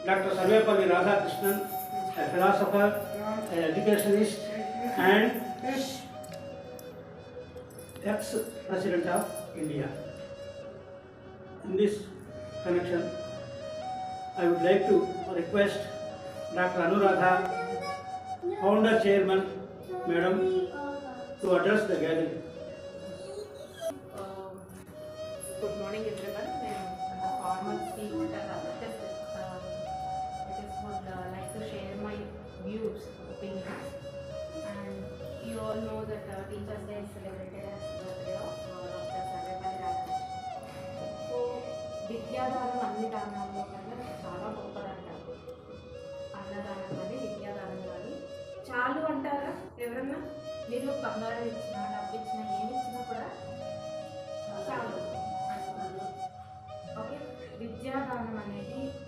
Dr. Sarvepalli Radhakrishnan, a philosopher, an educationist, and ex-President of India. In this connection, I would like to request Dr. Anuradha, Founder Chairman, Madam, to address the gathering. Good morning, everyone. The formal speech that it is would like to share my views, opinions, and you all know that Teachers' Day is celebrated as birthday of Dr. Sarvepalli Radhakrishnan. So, విద్యాదానం అన్ని దానాల్లో కన్నా చాలా గొప్పదంటారు. అన్నదానం కానీ విద్యాదానం కానీ చాలు అంటారా ఎవరన్నా? మీరు బంగారం ఇచ్చినా డబ్బు ఇచ్చినా ఏమి ఇచ్చినా కూడా చాలు. ఓకే, విద్యాదానం అనేది